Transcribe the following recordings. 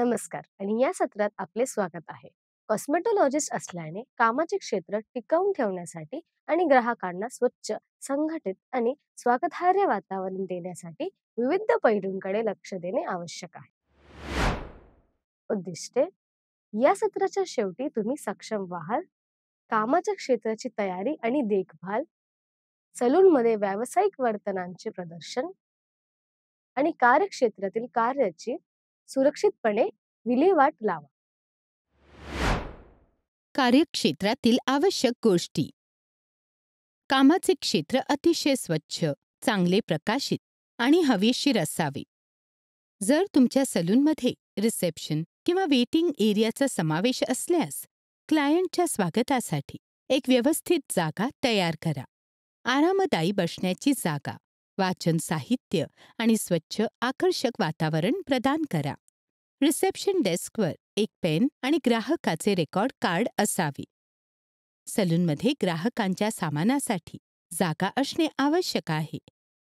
नमस्कार आणि या सत्रात आपले स्वागत आहे. कॉस्मेटॉलॉजिस्ट असल्याने कामाचे क्षेत्र टिकवून ठेवण्यासाठी आणि ग्राहकांना स्वच्छ, संघटित आणि स्वागतार्ह वातावरण देण्यासाठी विविध पैलूंकडे लक्ष देणे आवश्यक आहे. उद्दिष्टे: या सत्राच्या शेवटी तुम्ही सक्षम व्हाल, कामाच्या क्षेत्राची तयारी आणि देखभाल, सलूनमध्ये व्यावसायिक वर्तनांचे प्रदर्शन आणि कार्यक्षेत्रातील कार्याची सुरक्षितपणे विल्हेवाट लावा. कार्यक्षेत्रातील आवश्यक गोष्टी. कामाचे क्षेत्र अतिशय स्वच्छ, चांगले प्रकाशित आणि हवेशीर असावे. जर तुमच्या सलूनमध्ये रिसेप्शन किंवा वेटिंग एरियाचा समावेश असल्यास, क्लायंटच्या स्वागतासाठी एक व्यवस्थित जागा तयार करा. आरामदायी बसण्याची जागा, वाचन साहित्य आणि स्वच्छ, आकर्षक वातावरण प्रदान करा. रिसेप्शन डेस्कवर एक पेन आणि ग्राहकाचे रेकॉर्ड कार्ड असावे. सलूनमध्ये ग्राहकांच्या सामानासाठी जागा असणे आवश्यक आहे.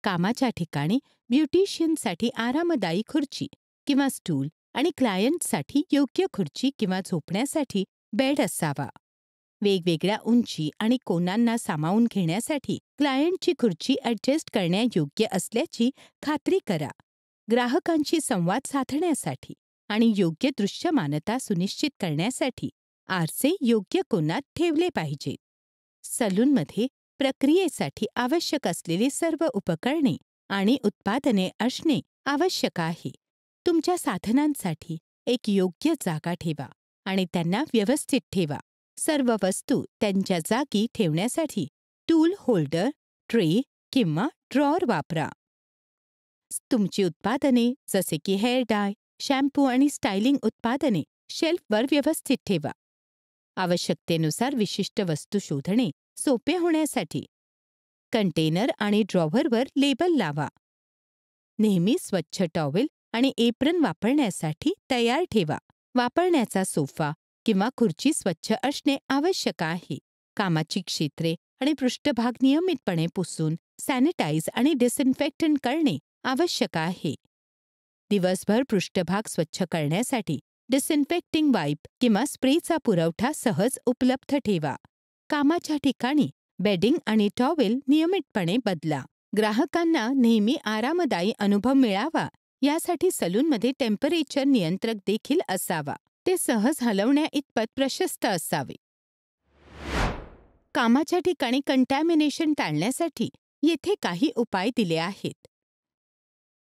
कामाच्या ठिकाणी ब्युटिशियनसाठी आरामदायी खुर्ची किंवा स्टूल आणि क्लायंटसाठी योग्य खुर्ची किंवा झोपण्यासाठी बेड असावा. वेगवेगळ्या उंची आणि कोनांना सामावून घेण्यासाठी क्लायंटची खुर्ची ॲडजस्ट करण्यायोग्य असल्याची खात्री करा. ग्राहकांशी संवाद साधण्यासाठी आणि योग्य दृश्यमानता सुनिश्चित करण्यासाठी आरसे योग्य कोनात ठेवले पाहिजेत. सलूनमध्ये प्रक्रियेसाठी आवश्यक असलेली सर्व उपकरणे आणि उत्पादने असणे आवश्यक आहे. तुमच्या साधनांसाठी एक योग्य जागा ठेवा आणि त्यांना व्यवस्थित ठेवा. सर्व वस्तू त्यांच्या जागी ठेवण्यासाठी टूल होल्डर, ट्रे किंवा ड्रॉअर वापरा. तुमची उत्पादने जसे की हेअर डाय, शॅम्पू आणि स्टायलिंग उत्पादने शेल्फवर व्यवस्थित ठेवा. आवश्यकतेनुसार विशिष्ट वस्तू शोधणे सोपे होण्यासाठी कंटेनर आणि ड्रॉवरवर लेबल लावा. नेहमी स्वच्छ टॉवेल आणि एप्रन वापरण्यासाठी तयार ठेवा. वापरण्याचा सोफा किंवा खुर्ची स्वच्छ असणे आवश्यक आहे. कामाची क्षेत्रे आणि पृष्ठभाग नियमितपणे पुसून सॅनिटाइज आणि डिसइन्फेक्टंट करणे आवश्यक आहे. दिवसभर पृष्ठभाग स्वच्छ करण्यासाठी डिसइन्फेक्टिंग वाईप किंवा स्प्रेचा पुरवठा सहज उपलब्ध ठेवा. कामाच्या ठिकाणी बेडिंग आणि टॉवेल नियमितपणे बदला. ग्राहकांना नेहमी आरामदायी अनुभव मिळावा यासाठी सलूनमध्ये टेम्परेचर नियंत्रक देखील असावा. ते सहज हलवण्याइतपत प्रशस्त असावे. कामाच्या ठिकाणी कंटॅमिनेशन टाळण्यासाठी येथे काही उपाय दिले आहेत.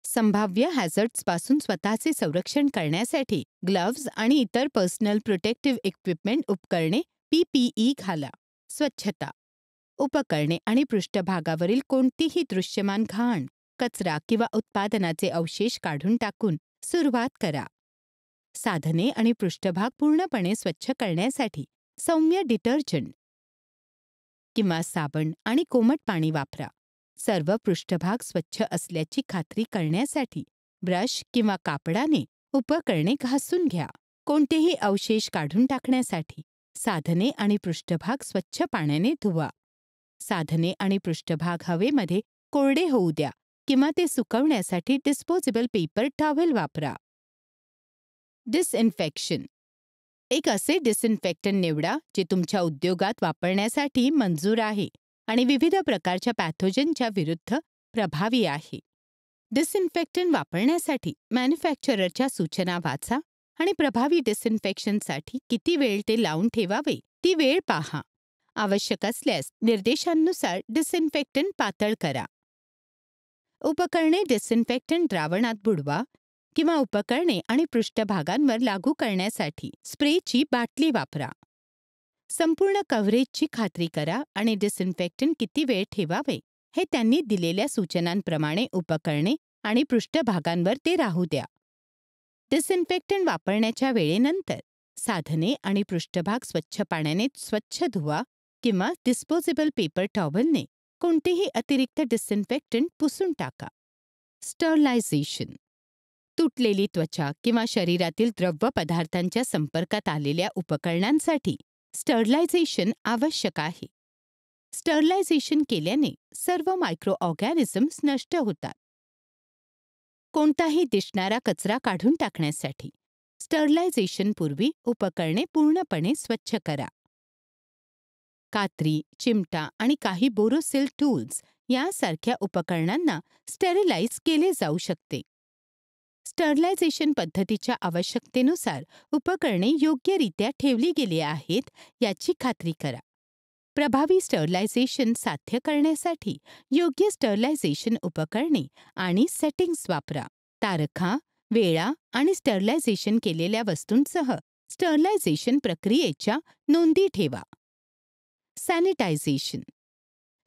संभाव्य हॅझर्ड्सपासून स्वतःचे संरक्षण करण्यासाठी ग्लोव्ज आणि इतर पर्सनल प्रोटेक्टिव्ह इक्विपमेंट उपकरणे PPE घाला. स्वच्छता. उपकरणे आणि पृष्ठभागावरील कोणतीही दृश्यमान घाण, कचरा किंवा उत्पादनाचे अवशेष काढून टाकून सुरुवात करा. साधने आणि पृष्ठभाग पूर्णपणे स्वच्छ करण्यासाठी सौम्य डिटर्जंट किंवा साबण आणि कोमट पाणी वापरा. सर्व पृष्ठभाग स्वच्छ असल्याची खात्री करण्यासाठी ब्रश किंवा कापडाने उपकरणे घासून घ्या. कोणतेही अवशेष काढून टाकण्यासाठी साधने आणि पृष्ठभाग स्वच्छ पाण्याने धुवा. साधने आणि पृष्ठभाग हवेमध्ये कोरडे होऊ द्या किंवा ते सुकवण्यासाठी डिस्पोजेबल पेपर टॉवेल वापरा. डिसइन्फेक्शन. एक असे डिसइन्फेक्टंट निवडा जे तुमच्या उद्योगात वापरण्यासाठी मंजूर आहे आणि विविध प्रकारच्या पॅथोजनच्या विरुद्ध प्रभावी आहे. डिसइन्फेक्टंट वापरण्यासाठी मॅन्युफॅक्चररच्या सूचना वाचा आणि प्रभावी डिसइन्फेक्शनसाठी किती वेळ ते लावून ठेवावे ती वेळ पहा. आवश्यक असल्यास निर्देशांनुसार डिसइन्फेक्टंट पातळ करा. उपकरणे डिसइन्फेक्टंट द्रावणात बुडवा किंवा उपकरणे आणि पृष्ठभागांवर लागू करण्यासाठी स्प्रेची बाटली वापरा. संपूर्ण कव्हरेजची खात्री करा आणि डिसइन्फेक्टंट किती वेळ ठेवावे हे त्यांनी दिलेल्या सूचनांप्रमाणे उपकरणे आणि पृष्ठभागांवर ते राहू द्या. डिसइन्फेक्टंट वापरण्याच्या वेळेनंतर साधने आणि पृष्ठभाग स्वच्छ पाण्याने स्वच्छ धुवा किंवा डिस्पोजेबल पेपर टॉवेलने कोणतेही अतिरिक्त डिसइन्फेक्टंट पुसून टाका. स्टरलायझेशन. तुटलेली त्वचा किंवा शरीरातील द्रव पदार्थांच्या संपर्कात आलेल्या उपकरणांसाठी स्टरलायझेशन आवश्यक आहे. स्टरलायझेशन केल्याने सर्व मायक्रो ऑर्गॅनिझम्स नष्ट होतात. कोणताही दिसणारा कचरा काढून टाकण्यासाठी स्टरलायझेशनपूर्वी उपकरणे पूर्णपणे स्वच्छ करा. कात्री, चिमटा आणि काही बोरोसिल टूल्स यासारख्या उपकरणांना स्टेरिलाइज केले जाऊ शकते. स्टरलायझेशन पद्धतीच्या आवश्यकतेनुसार उपकरणे योग्यरित्या ठेवली गेली आहेत याची खात्री करा. प्रभावी स्टरलायझेशन साध्य करण्यासाठी योग्य स्टरलायझेशन उपकरणे आणि सेटिंग्ज वापरा. तारखा, वेळा आणि स्टरलायझेशन केलेल्या वस्तूंसह स्टरलायझेशन प्रक्रियेच्या नोंदी ठेवा. सॅनिटायझेशन.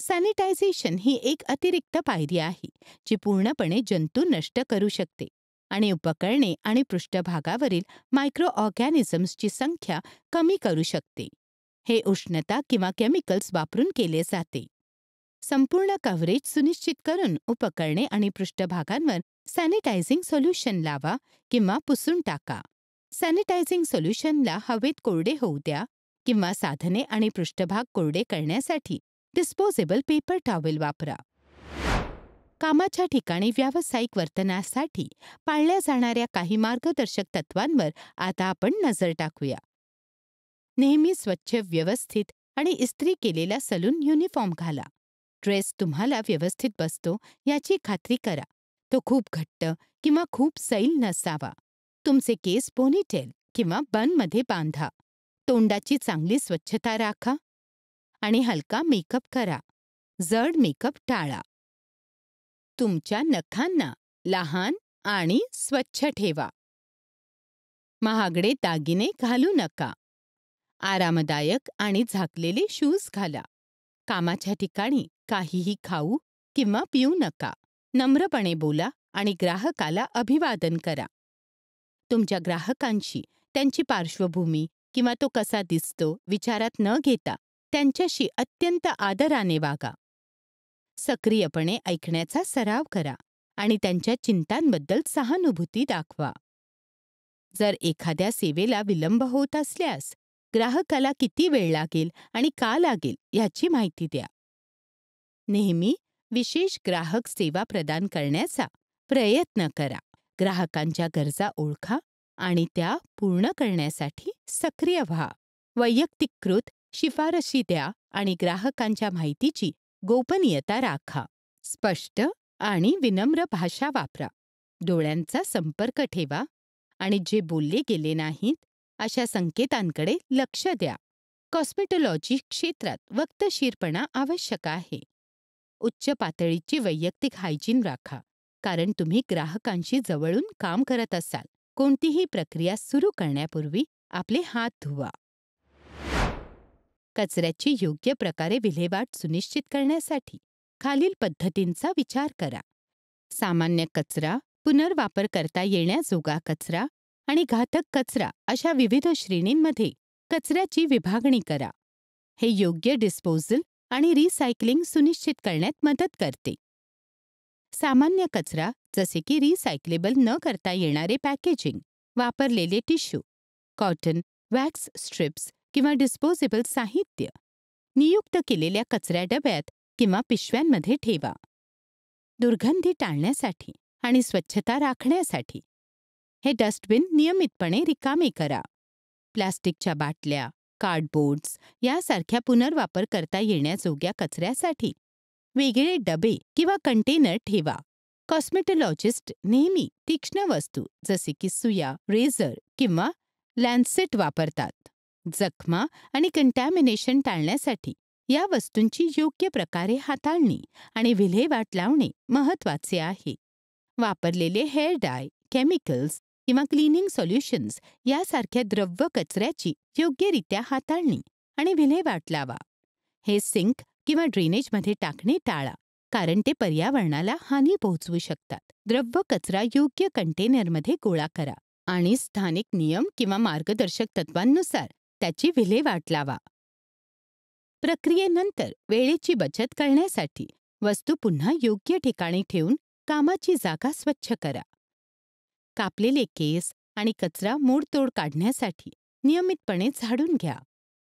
सॅनिटायझेशन ही एक अतिरिक्त पायरी आहे जी पूर्णपणे जंतू नष्ट करू शकते आणि उपकरणे आणि पृष्ठभागावरील मायक्रो ऑर्गॅनिझम्सची संख्या कमी करू शकते. हे उष्णता किंवा केमिकल्स वापरून केले जाते. संपूर्ण कव्हरेज सुनिश्चित करून उपकरणे आणि पृष्ठभागांवर सॅनिटायझिंग सोल्युशन लावा किंवा पुसून टाका. सॅनिटायझिंग सोल्युशनला हवेत कोरडे होऊ द्या किंवा साधने आणि पृष्ठभाग कोरडे करण्यासाठी डिस्पोजेबल पेपर टॉवेल वापरा. कामाच्या ठिकाणी व्यावसायिक वर्तनासाठी पाळल्या जाणाऱ्या काही मार्गदर्शक तत्वांवर आता आपण नजर टाकूया. नेहमी स्वच्छ, व्यवस्थित आणि इस्त्री केलेला सलून युनिफॉर्म घाला. ड्रेस तुम्हाला व्यवस्थित बसतो याची खात्री करा. तो खूप घट्ट किंवा खूप सैल नसावा. तुमचे केस पोनीटेल किंवा बनमध्ये बांधा. तोंडाची चांगली स्वच्छता राखा आणि हलका मेकअप करा. जड मेकअप टाळा. तुमच्या नखांना लहान आणि स्वच्छ ठेवा. महागडे दागिने घालू नका. आरामदायक आणि झाकलेले शूज घाला. कामाच्या ठिकाणी काहीही खाऊ किंवा पिऊ नका. नम्रपणे बोला आणि ग्राहकाला अभिवादन करा. तुमच्या ग्राहकांशी त्यांची पार्श्वभूमी किंवा तो कसा दिसतो विचारात न घेता त्यांच्याशी अत्यंत आदराने वागा. सक्रियपणे ऐकण्याचा सराव करा आणि त्यांच्या चिंतांबद्दल सहानुभूती दाखवा. जर एखाद्या सेवेला विलंब होत असल्यास ग्राहकाला किती वेळ लागेल आणि का लागेल याची माहिती द्या. नेहमी विशेष ग्राहक सेवा प्रदान करण्याचा प्रयत्न करा. ग्राहकांच्या गरजा ओळखा आणि त्या पूर्ण करण्यासाठी सक्रिय व्हा. वैयक्तिकृत शिफारशी द्या आणि ग्राहकांच्या माहितीची गोपनीयता राखा. स्पष्ट आणि विनम्र भाषा वापरा. डोळ्यांचा संपर्क ठेवा आणि जे बोलले गेले नाहीत अशा संकेतांकडे लक्ष द्या. कॉस्मेटॉलॉजी क्षेत्रात वक्तशीरपणा आवश्यक आहे. उच्च पातळीची वैयक्तिक हायजीन राखा कारण तुम्ही ग्राहकांशी जवळून काम करत असाल. कोणतीही प्रक्रिया सुरू करण्यापूर्वी आपले हात धुवा. कचऱ्याची योग्य प्रकारे विल्हेवाट सुनिश्चित करण्यासाठी खालील पद्धतींचा विचार करा. सामान्य कचरा, पुनर्वापर करता येण्याजोगा कचरा आणि घातक कचरा अशा विविध श्रेणींमध्ये कचऱ्याची विभागणी करा. हे योग्य डिस्पोजल आणि रिसायकलिंग सुनिश्चित करण्यात मदत करते. सामान्य कचरा जसे की रिसायकलेबल न करता येणारे पॅकेजिंग, वापरलेले टिश्यू, कॉटन, वॅक्स स्ट्रिप्स किंवा डिस्पोजेबल साहित्य नियुक्त केलेल्या कचऱ्या डब्यात किंवा पिशव्यांमध्ये ठेवा. दुर्गंधी टाळण्यासाठी आणि स्वच्छता राखण्यासाठी हे डस्टबिन नियमितपणे रिकामे करा. प्लास्टिकच्या बाटल्या, कार्डबोर्ड्स यासारख्या पुनर्वापर करता येण्याजोग्या कचऱ्यासाठी वेगळे डबे किंवा कंटेनर ठेवा. कॉस्मेटॉलॉजिस्ट नेहमी तीक्ष्ण वस्तू जसे की सुया, रेझर किंवा लॅन्सेट वापरतात. जखमा आणि कंटॅमिनेशन टाळण्यासाठी या वस्तूंची योग्य प्रकारे हाताळणी आणि विल्हेवाट लावणे महत्त्वाचे आहे. वापरलेले हेअर डाय, केमिकल्स किंवा क्लिनिंग सोल्युशन्स यासारख्या द्रव्य कचऱ्याची योग्यरित्या हाताळणी आणि विल्हेवाट लावा. हे सिंक किंवा ड्रेनेजमध्ये टाकणे टाळा कारण ते पर्यावरणाला हानी पोहोचवू शकतात. द्रव्य कचरा योग्य कंटेनरमध्ये गोळा करा आणि स्थानिक नियम किंवा मार्गदर्शक तत्वांनुसार त्याची विल्हेवाट लावा. प्रक्रियेनंतर वेळेची बचत करण्यासाठी वस्तू पुन्हा योग्य ठिकाणी ठेवून कामाची जागा स्वच्छ करा. कापलेले केस आणि कचरा मोडतोड काढण्यासाठी नियमितपणे झाडून घ्या.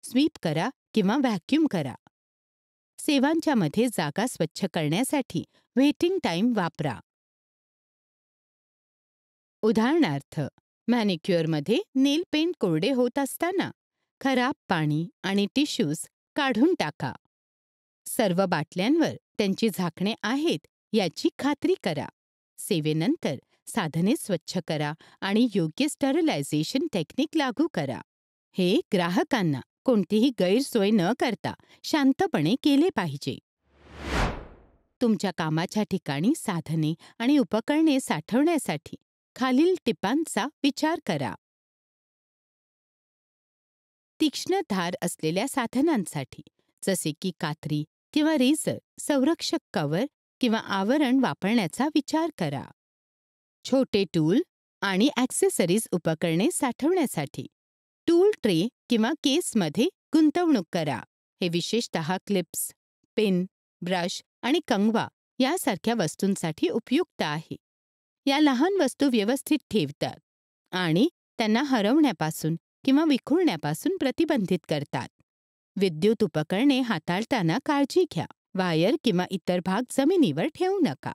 स्वीप करा किंवा व्हॅक्यूम करा. सेवांच्या मध्ये जागा स्वच्छ करण्यासाठी वेटिंग टाईम वापरा. उदाहरणार्थ, मॅनिक्युअरमध्ये नेल पेंट कोरडे होत असताना खराब पाणी आणि टिश्यूज काढून टाका. सर्व बाटल्यांवर त्यांची झाकणे आहेत याची खात्री करा. सेवेनंतर साधने स्वच्छ करा आणि योग्य स्टरलायझेशन टेक्निक लागू करा. हे ग्राहकांना कोणतीही गैरसोय न करता शांतपणे केले पाहिजे. तुमच्या कामाच्या ठिकाणी साधने आणि उपकरणे साठवण्यासाठी खालील टिपांचा विचार करा. तीक्ष्ण धार असलेल्या साधनांसाठी जसे की कात्री किंवा रेझर संरक्षक कव्हर किंवा आवरण वापरण्याचा विचार करा. छोटे टूल आणि ॲक्सेसरीज उपकरणे साठवण्यासाठी टूल ट्रे किंवा केसमध्ये गुंतवणूक करा. हे विशेषतः क्लिप्स, पिन, ब्रश आणि कंगवा यासारख्या वस्तूंसाठी उपयुक्त आहे. या लहान वस्तू व्यवस्थित ठेवतात आणि त्यांना हरवण्यापासून किंवा विखुरण्यापासून प्रतिबंधित करतात. विद्युत उपकरणे हाताळताना काळजी घ्या. वायर किंवा इतर भाग जमिनीवर ठेवू नका.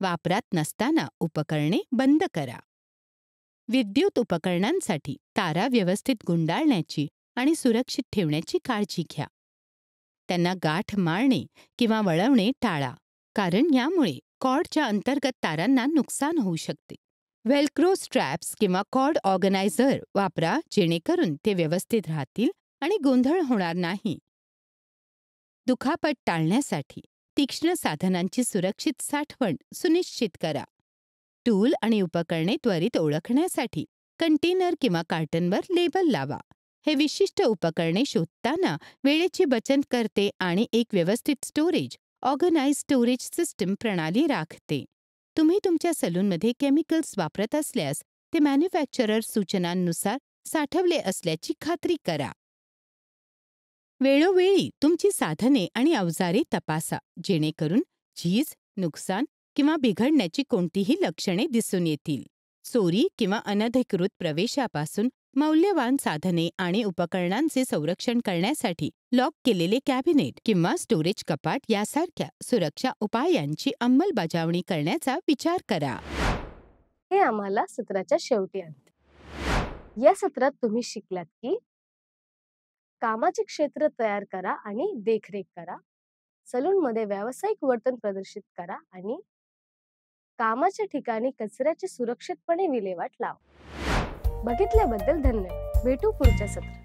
वापरात नसताना उपकरणे बंद करा. विद्युत उपकरणांसाठी तारा व्यवस्थित गुंडाळण्याची आणि सुरक्षित ठेवण्याची काळजी घ्या. त्यांना गाठ मारणे किंवा वळवणे टाळा, कारण यामुळे कॉर्डच्या अंतर्गत तारांना नुकसान होऊ शकते. वेल्क्रो स्ट्रॅप्स किंवा कॉर्ड ऑर्गनायझर वापरा जेणेकरून ते व्यवस्थित राहतील आणि गोंधळ होणार नाही. दुखापत टाळण्यासाठी तीक्ष्ण साधनांची सुरक्षित साठवण सुनिश्चित करा. टूल आणि उपकरणे त्वरित ओळखण्यासाठी कंटेनर किंवा कार्टनवर लेबल लावा. हे विशिष्ट उपकरणे शोधताना वेळेची बचत करते आणि एक व्यवस्थित स्टोरेज ऑर्गनाइज्ड स्टोरेज सिस्टम प्रणाली राखते. तुम्ही तुमच्या सलूनमध्ये केमिकल्स वापरत असल्यास ते मॅन्युफॅक्चरर सूचनांनुसार साठवले असल्याची खात्री करा. वेळोवेळी तुमची साधने आणि अवजारे तपासा जेणेकरून झीज, नुकसान किंवा बिघडण्याची कोणतीही लक्षणे दिसून येतील. चोरी किंवा अनधिकृत प्रवेशापासून मौल्यवान साधने आणि उपकरणांचे संरक्षण करण्यासाठी लॉक केलेले कॅबिनेट किंवा स्टोरेज कपाट यासारख्या सुरक्षा उपायांची अंमलबजावणी करण्याचा विचार करा. हे आम्हाला सत्राच्या शेवटी आणते. या सत्रात तुम्ही शिकलात की कामाचे क्षेत्र तयार करा आणि देखरेख करा, सलूनमध्ये व्यावसायिक वर्तन प्रदर्शित करा आणि कामाच्या ठिकाणी कचऱ्याची सुरक्षितपणे विल्हेवाट लावा. बघितल्याबद्दल धन्यवाद. भेटू पुढच्या सत्रात.